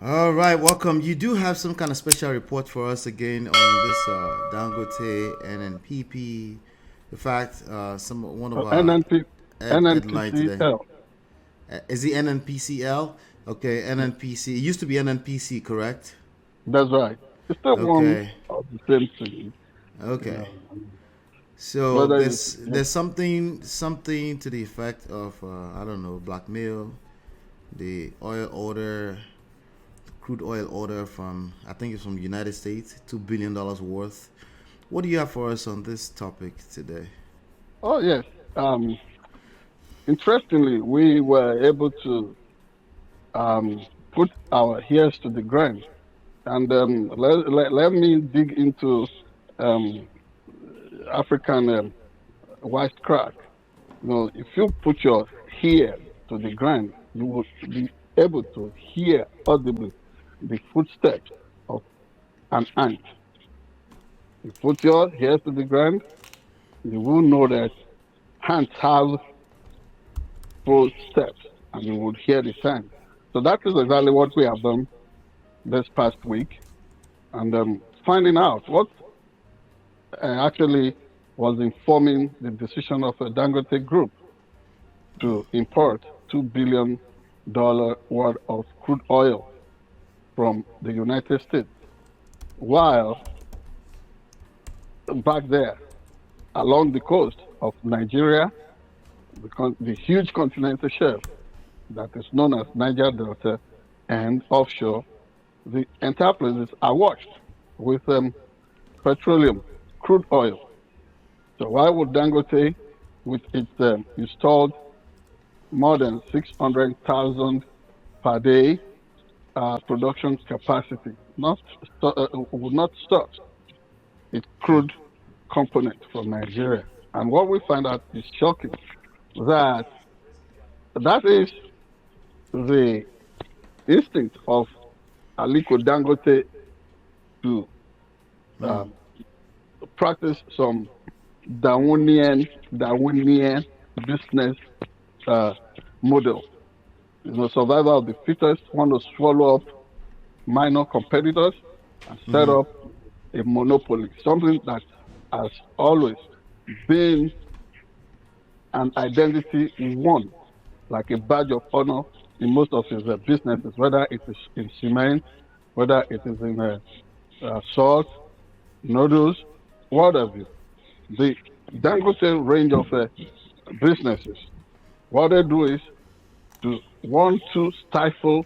All right, welcome. You do have some kind of special report for us again on this Dangote NNPP. In fact, some one of our NNP, headline today NNPCL. is the NNPCL. Okay, NNPC. It used to be NNPC, correct? That's right. It's still one Okay, of the same thing. You okay. know, So whether it's there's something to the effect of I don't know, blackmail, the oil order, crude oil order from, I think it's from the United States, $2 billion worth. What do you have for us on this topic today? oh yes. Um, Interestingly, we were able to put our ears to the ground, and let me dig into um, African wisecrack. If you put your ear to the ground, you will be able to hear audibly the footsteps of an ant. You put your ear to the ground, you will know that ants have footsteps, and you would hear the sound. So that is exactly what we have done this past week, and finding out what actually was informing the decision of a Dangote group to import $2 billion worth of crude oil from the United States, while back there along the coast of Nigeria, the huge continental shelf that is known as Niger Delta and offshore, the entire places are washed with petroleum, crude oil. So why would Dangote, with its installed more than 600,000 per day production capacity, would not stop its crude component from Nigeria? And what we find out is shocking, that that is the instinct of Aliko Dangote to um, practice some Darwinian business uh, model. Survival of the fittest, want to swallow up minor competitors and set Mm-hmm. up a monopoly, something that has always been an identity won, like a badge of honor in most of his businesses, whether it is in cement, whether it is in salt, noodles, whatever. The Dangote range of businesses, what they do is to want to stifle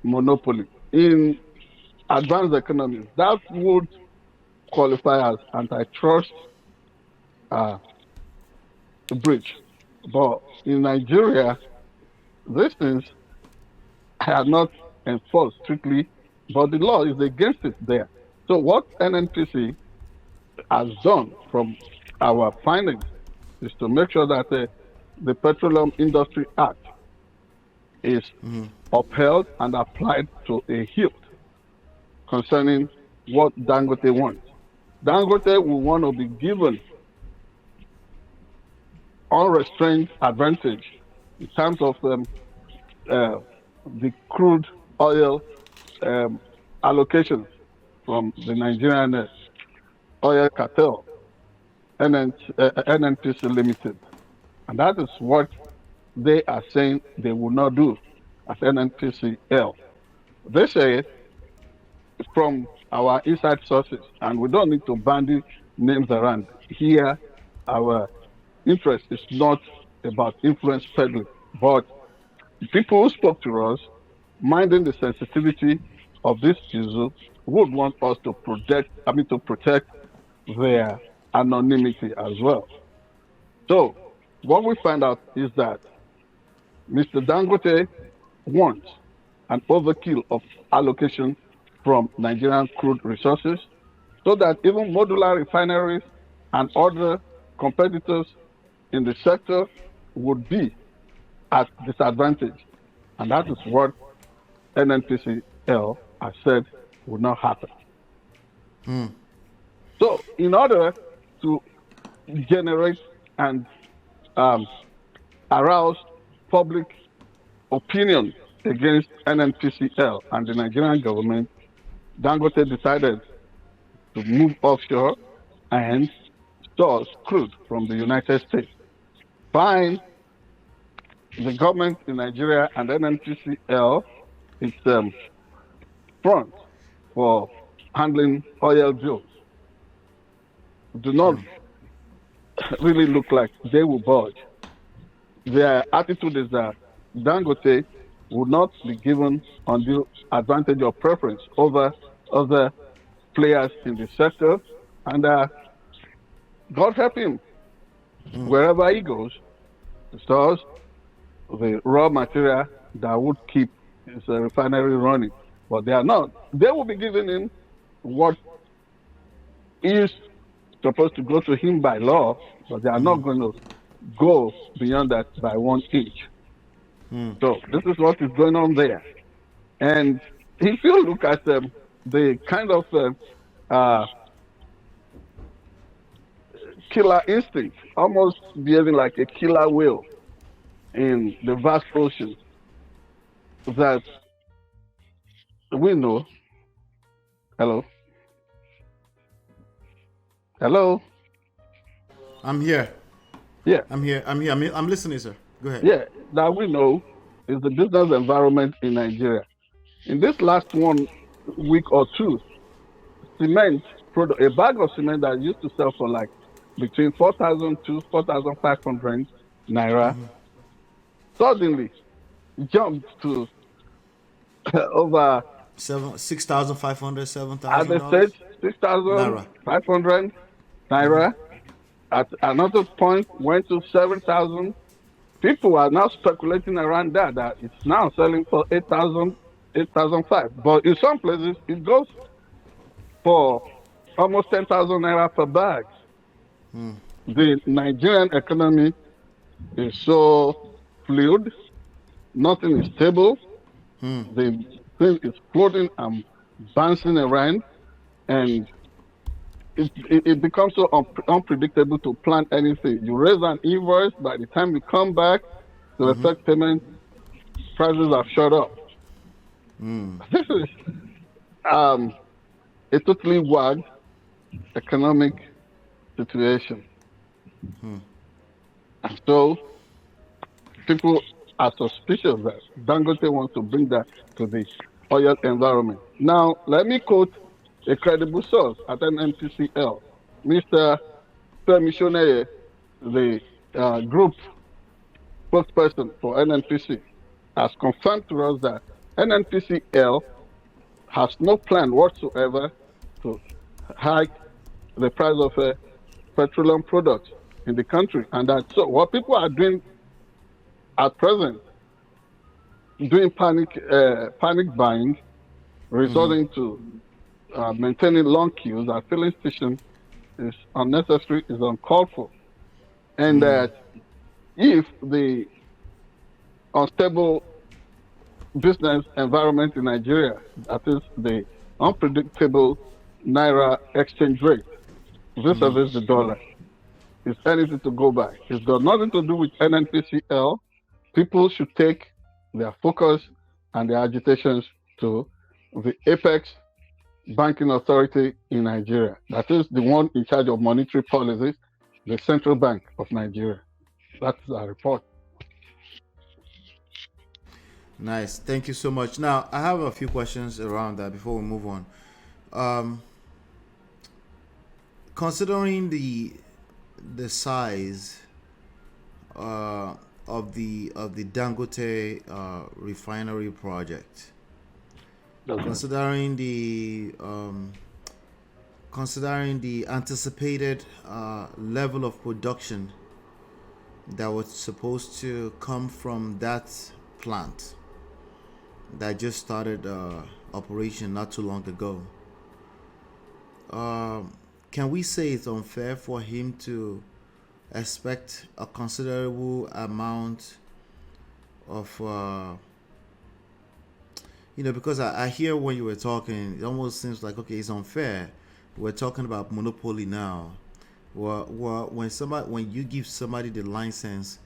monopoly. In advanced economies, that would qualify as antitrust uh, breach. But in Nigeria, these things are not enforced strictly, but the law is against it there. So what NNPC has done from our findings is to make sure that the Petroleum Industry Act is Mm-hmm. upheld and applied to a hilt concerning what Dangote wants. Dangote will want to be given unrestrained advantage in terms of uh, the crude oil um, allocations from the Nigerian oil cartel, NNPC Limited. And that is what they are saying they will not do at NNPCL. They say from our inside sources, and we don't need to bandy names around here. Our interest is not about influence peddling, but people who spoke to us, minding the sensitivity of this issue, would want us to protect their anonymity as well. So, what we find out is that Mr. Dangote wants an overkill of allocation from Nigerian crude resources so that even modular refineries and other competitors in the sector would be at disadvantage. And that is what NNPCL has said would not happen. So, in order to generate and um, arouse public opinion against NNPCL and the Nigerian government, Dangote decided to move offshore and source crude from the United States. Fine, the government in Nigeria and NNPCL its front for handling oil bills do not really look like they will budge. Their attitude is that Dangote will not be given undue advantage or preference over other players in the sector, and God help him wherever he goes, he stores the raw material that would keep his refinery running. But they are not. They will be giving him what is supposed to go to him by law, but they are not going to go beyond that by 1 inch. So this is what is going on there. And if you look at the kind of uh, killer instinct, almost behaving like a killer whale in the vast ocean that we know. Hello? Hello? I'm here. Yeah. I'm here. I'm listening, sir. Go ahead. Yeah, that we know is the business environment in Nigeria. In this last 1 week or two, a bag of cement that used to sell for like between 4,000 to 4,500 naira suddenly jumped to over 6,500, at the $7,000 stage 6,500 naira. naira. At another point, went to 7,000. People are now speculating around that it's now selling for 8,000, 8,500. But in some places, it goes for almost 10,000 naira per bag. The Nigerian economy is so fluid, nothing is stable. The thing is floating and bouncing around, and it becomes so unpredictable to plan anything. You raise an invoice, by the time you come back to effect payment, prices have shot up. This is a totally wild economic situation. And so people are suspicious that Dangote wants to bring that to the oil environment. Now, let me quote a credible source at NNPCL, Mr. Femi, the group spokesperson for NNPC, has confirmed to us that NNPCL has no plan whatsoever to hike the price of petroleum products in the country, and that so what people are doing at present, doing panic buying, resorting to maintaining long queues at filling stations is unnecessary, is uncalled for, and that if the unstable business environment in Nigeria, that is the unpredictable naira exchange rate vis-a-vis the dollar, is anything to go by. It's got nothing to do with NNPCL. People should take their focus and their agitations to the apex banking authority in Nigeria. That is the one in charge of monetary policies, the Central Bank of Nigeria. That's our report. Nice. Thank you so much. Now, I have a few questions around that before we move on. Considering the size of the Dangote refinery project, considering the anticipated level of production that was supposed to come from that plant that just started operation not too long ago, can we say it's unfair for him to expect a considerable amount of because I hear when you were talking, it almost seems like, okay, it's unfair. We're talking about monopoly now. Well, when you give somebody the license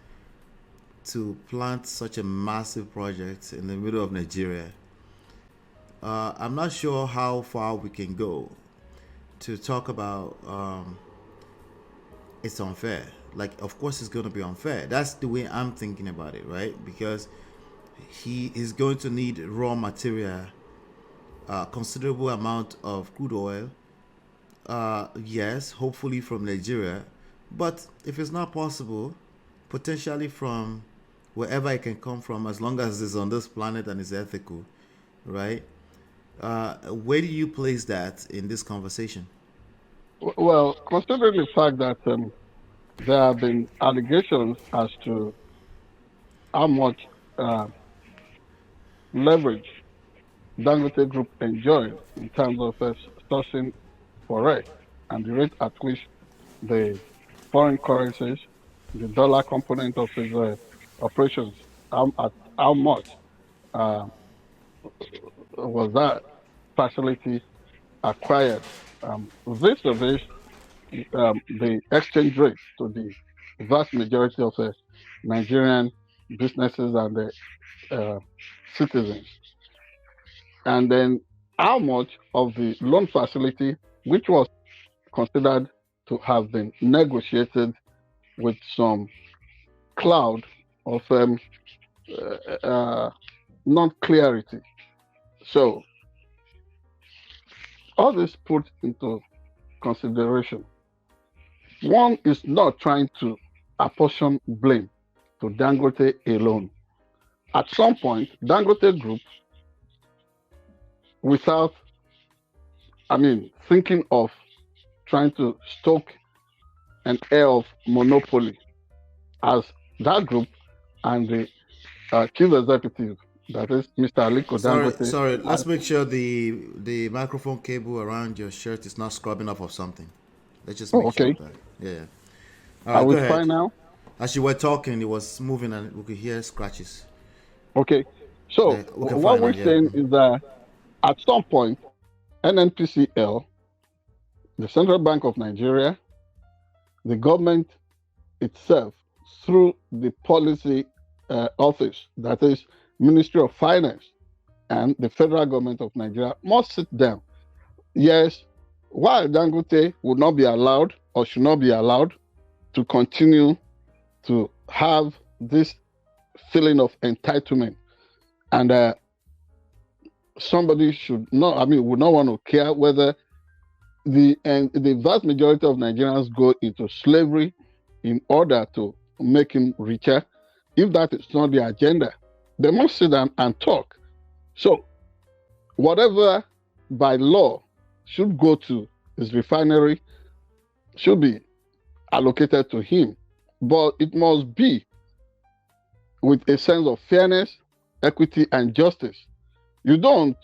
to plant such a massive project in the middle of Nigeria. I'm not sure how far we can go to talk about it's unfair. Like, of course, it's going to be unfair. That's the way I'm thinking about it, right? Because he is going to need raw material, considerable amount of crude oil. Yes, hopefully from Nigeria, but if it's not possible, potentially from wherever it can come from, as long as it's on this planet and is ethical, right? Where do you place that in this conversation? Well, considering the fact that there have been allegations as to how much uh, leverage Dangote Group enjoyed in terms of sourcing forex and the rate at which the foreign currencies, the dollar component of his operations, at how much uh, was that facility acquired vis-a-vis the exchange rate to the vast majority of Nigerian businesses and the citizens. And then how much of the loan facility, which was considered to have been negotiated with some cloud of non-clarity. So all this put into consideration. One is not trying to apportion blame to Dangote alone. At some point, Dangote Group, without, thinking of trying to stoke an air of monopoly, as that group and the chief executive, that is Mr. Aliko Dangote. Sorry. Let's make sure the microphone cable around your shirt is not scrubbing off of something. Let's just make sure of that. Yeah. All right, Are we go ahead. fine now? As you were talking, it was moving and we could hear scratches. Okay. So Yeah, we can what find we're it, yeah. saying is that at some point, NNPCL, the Central Bank of Nigeria, the government itself, through the policy office, that is Ministry of Finance, and the federal government of Nigeria must sit down. Yes, why Dangote would not be allowed or should not be allowed to continue to have this feeling of entitlement, and somebody should not, would not want to care whether the vast majority of Nigerians go into slavery in order to make him richer. If that is not the agenda, they must sit down and talk. So whatever by law should go to his refinery should be allocated to him, but it must be with a sense of fairness, equity, and justice. You don't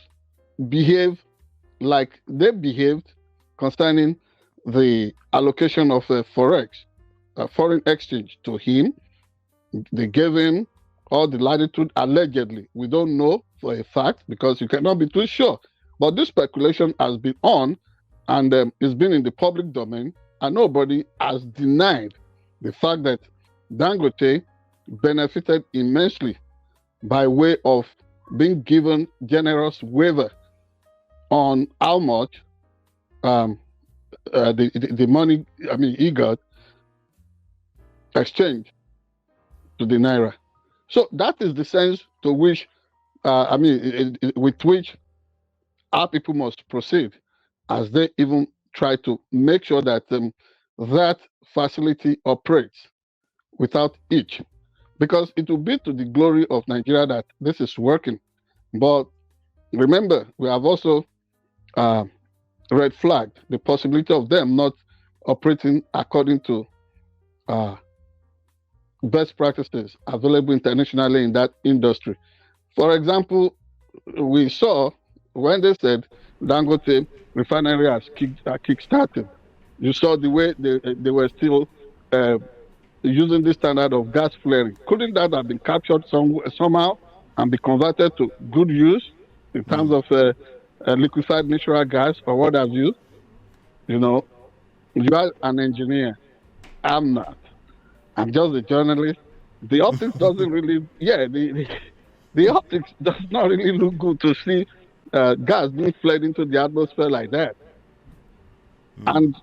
behave like they behaved concerning the allocation of forex, foreign exchange to him. They gave him all the latitude allegedly. We don't know for a fact because you cannot be too sure. But this speculation has been on, and it's been in the public domain, and nobody has denied the fact that Dangote benefited immensely by way of being given generous waiver on how much the money he got exchanged to the naira. So that is the sense to which with which our people must proceed, as they even try to make sure that that facility operates without hitch, because it will be to the glory of Nigeria that this is working. But remember, we have also red flagged the possibility of them not operating according to best practices available internationally in that industry. For example, we saw when they said Dangote refinery has kick-started, you saw the way they were still using the standard of gas flaring. Couldn't that have been captured somehow and be converted to good use in terms of liquefied natural gas or what have you? You know, you are an engineer. I'm not. I'm just a journalist The optics doesn't really, yeah, the optics does not really look good to see gas being fled into the atmosphere like that. And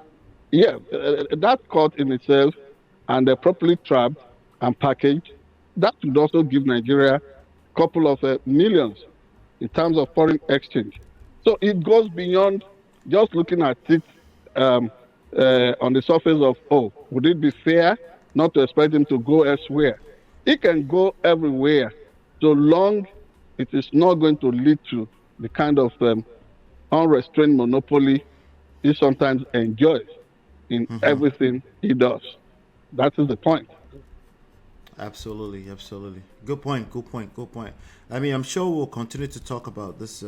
yeah, that caught in itself and properly trapped and packaged, that would also give Nigeria a couple of millions in terms of foreign exchange. So it goes beyond just looking at it um, on the surface of, oh, would it be fair not to expect him to go elsewhere? It can go everywhere so long it is not going to lead to the kind of unrestrained monopoly he sometimes enjoys in everything he does. That is the point. Absolutely, absolutely. Good point. Good point. Good point. I mean, I'm sure we'll continue to talk about this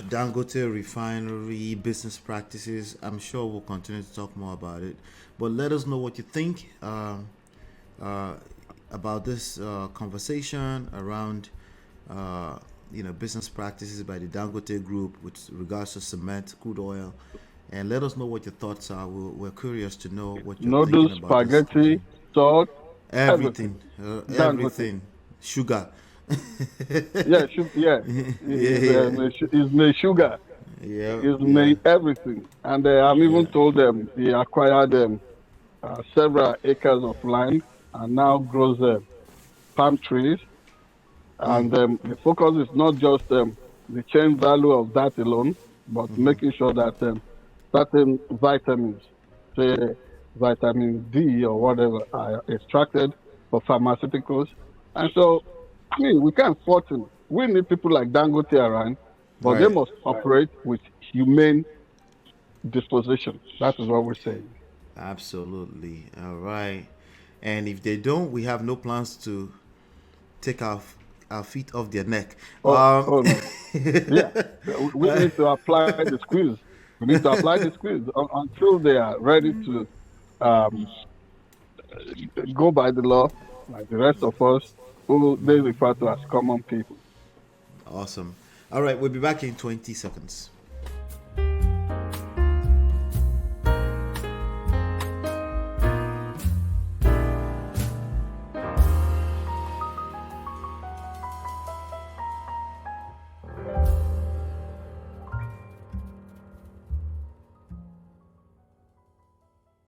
Dangote refinery business practices. I'm sure we'll continue to talk more about it. But let us know what you think uh, about this conversation around, business practices by the Dangote Group with regards to cement, crude oil, and let us know what your thoughts are. We're curious to know what you're thinking Noodles, about this. spaghetti, salt, everything. Everything, Dangote. everything, sugar. Yeah, yeah. Yeah, He's made sugar. yeah, He's yeah, made everything. And I've even yeah. told them he acquired several acres of land and now grows palm trees. And the focus is not just the chain value of that alone, but making sure that certain vitamins, say vitamin D or whatever, are extracted for pharmaceuticals. And so, I mean, we can't fault him. We need people like Dangote around, but they Right. must operate with humane disposition. That is what we're saying. Absolutely. All right. And if they don't, we have no plans to take our feet off their neck. Oh no. Yeah, we need to apply the squeeze. We need to apply the squeeze until they are ready to um, go by the law, like the rest of us, who they refer to as common people. Awesome. All right. We'll be back in 20 seconds.